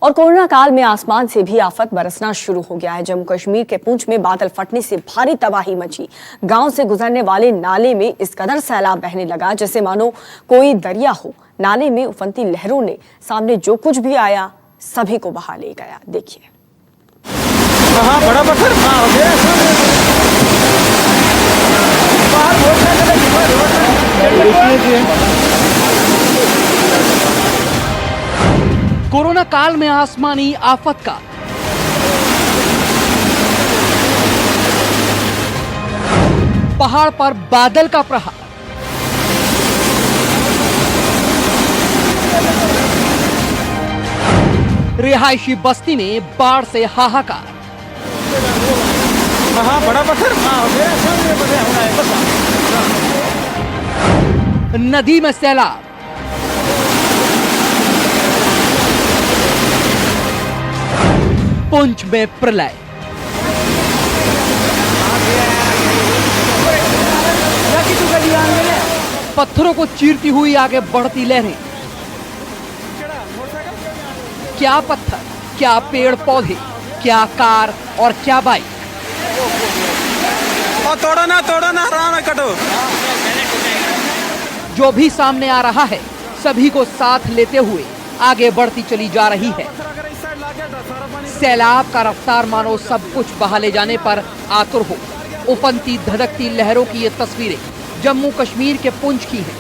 और कोरोना काल में आसमान से भी आफत बरसना शुरू हो गया है। जम्मू कश्मीर के पुंछ में बादल फटने से भारी तबाही मची। गांव से गुजरने वाले नाले में इस कदर सैलाब बहने लगा जैसे मानो कोई दरिया हो। नाले में उफनती लहरों ने सामने जो कुछ भी आया सभी को बहा ले गया। देखिए। बड़ा पत्थर हो गया। कोरोना काल में आसमानी आफत का पहाड़ पर बादल का प्रहार। रिहायशी बस्ती में बाढ़ से हाहाकार। बड़ा पत्थर हो गया। नदी में सैलाब। पुंछ में प्रलय। पत्थरों को चीरती हुई आगे बढ़ती लहरें। क्या पत्थर, क्या पेड़ पौधे, क्या कार और क्या बाइक। तोड़ो ना आराम कटो। जो भी सामने आ रहा है सभी को साथ लेते हुए आगे बढ़ती चली जा रही है। सैलाब का रफ्तार मानो सब कुछ बहा ले जाने पर आतुर हो। उफनती धधकती लहरों की ये तस्वीरें जम्मू कश्मीर के पुंछ की हैं।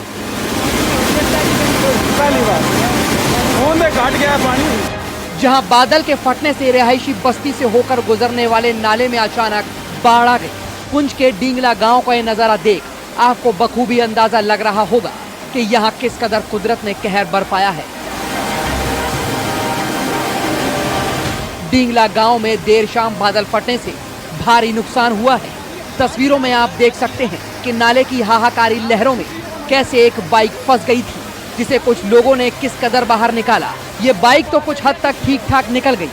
घाट गया पानी। जहां बादल के फटने से रिहायशी बस्ती से होकर गुजरने वाले नाले में अचानक बाढ़ आ गई। पुंछ के डींगला गांव का ये नजारा देख आपको बखूबी अंदाजा लग रहा होगा कि यहाँ किस कदर कुदरत ने कहर बरपाया है। डींगला गांव में देर शाम बादल फटने से भारी नुकसान हुआ है। तस्वीरों में आप देख सकते हैं कि नाले की हाहाकारी लहरों में कैसे एक बाइक फंस गई थी, जिसे कुछ लोगों ने किस कदर बाहर निकाला। ये बाइक तो कुछ हद तक ठीक ठाक निकल गई।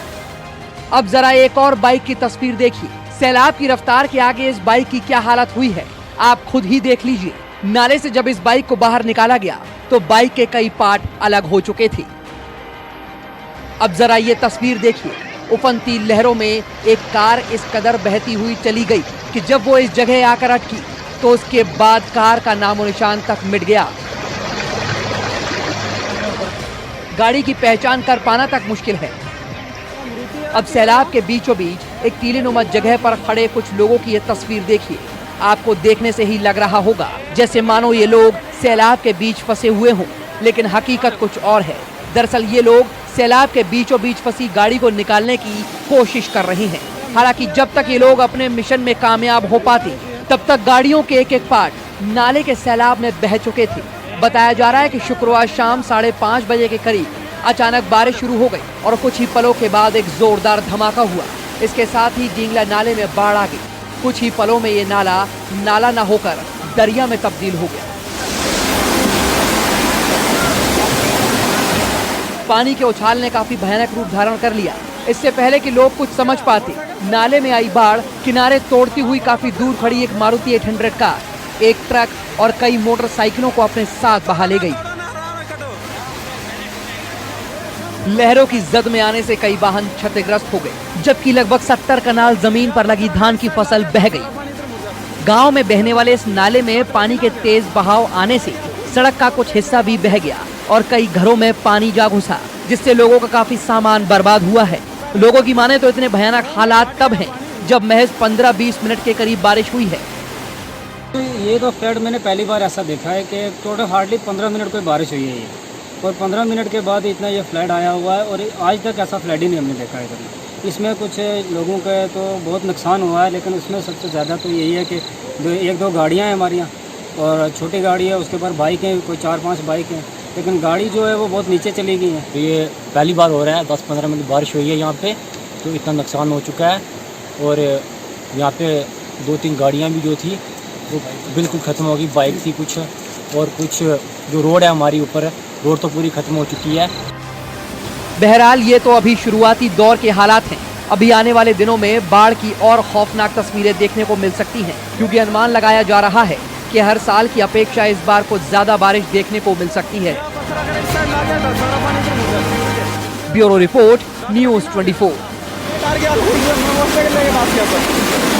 अब जरा एक और बाइक की तस्वीर देखिए। सैलाब की रफ्तार के आगे इस बाइक की क्या हालत हुई है आप खुद ही देख लीजिए। नाले से जब इस बाइक को बाहर निकाला गया तो बाइक के कई पार्ट अलग हो चुके थे। अब जरा ये तस्वीर देखिए। उफनती लहरों में एक कार इस कदर बहती हुई चली गई कि जब वो इस जगह आकर अटकी तो उसके बाद कार का नामो निशान तक मिट गया। गाड़ी की पहचान कर पाना तक मुश्किल है। अब सैलाब के बीचों बीच एक टीलेनुमा जगह पर खड़े कुछ लोगों की ये तस्वीर देखिए। आपको देखने से ही लग रहा होगा जैसे मानो ये लोग सैलाब के बीच फंसे हुए हों, लेकिन हकीकत कुछ और है। दरअसल ये लोग सैलाब के बीचों बीच फंसी गाड़ी को निकालने की कोशिश कर रहे हैं। हालांकि जब तक ये लोग अपने मिशन में कामयाब हो पाते तब तक गाड़ियों के एक एक पार्ट नाले के सैलाब में बह चुके थे। बताया जा रहा है कि शुक्रवार शाम 5:30 बजे के करीब अचानक बारिश शुरू हो गई और कुछ ही पलों के बाद एक जोरदार धमाका हुआ। इसके साथ ही डींगला नाले में बाढ़ आ गई। कुछ ही पलों में ये नाला न होकर दरिया में तब्दील हो गया। पानी के उछाल ने काफी भयानक रूप धारण कर लिया। इससे पहले कि लोग कुछ समझ पाते, नाले में आई बाढ़ किनारे तोड़ती हुई काफी दूर खड़ी एक मारुति 800 कार, एक ट्रक और कई मोटरसाइकिलों को अपने साथ बहा ले गई। लहरों की जद में आने से कई वाहन क्षतिग्रस्त हो गए, जबकि लगभग 70 कनाल जमीन पर लगी धान की फसल बह गई। गांव में बहने वाले इस नाले में पानी के तेज बहाव आने से सड़क का कुछ हिस्सा भी बह गया और कई घरों में पानी जा घुसा, जिससे लोगों का काफी सामान बर्बाद हुआ है। लोगों की माने तो इतने भयानक हालात तब हैं जब महज 15-20 मिनट के करीब बारिश हुई है। ये तो फ्लड मैंने पहली बार ऐसा देखा है कि टोटल हार्डली 15 मिनट कोई बारिश हुई है ये, और 15 मिनट के बाद इतना ये फ्लड आया हुआ है। और आज तक ऐसा फ्लड ही नहीं हमने देखा है कभी। इसमें कुछ लोगों का तो बहुत नुकसान हुआ है, लेकिन उसमें सबसे ज़्यादा तो यही है कि एक दो गाड़ियाँ हैं हमारी और छोटी गाड़ी है, उसके ऊपर बाइक हैं, कोई 4-5 बाइक हैं, लेकिन गाड़ी जो है वो बहुत नीचे चली गई है। तो ये पहली बार हो रहा है, 10-15 मिनट बारिश हुई है यहाँ पे, तो इतना नुकसान हो चुका है। और यहाँ पे 2-3 गाड़ियाँ भी जो थी वो बिल्कुल ख़त्म हो गई, बाइक थी कुछ, और कुछ जो रोड है हमारी ऊपर, रोड तो पूरी ख़त्म हो चुकी है। बहरहाल ये तो अभी शुरुआती दौर के हालात हैं। अभी आने वाले दिनों में बाढ़ की और खौफनाक तस्वीरें देखने को मिल सकती हैं, क्योंकि अनुमान लगाया जा रहा है कि हर साल की अपेक्षा इस बार को ज्यादा बारिश देखने को मिल सकती है। Bureau report, news 24। कार गया मोटरसाइकिल लेके बात किया था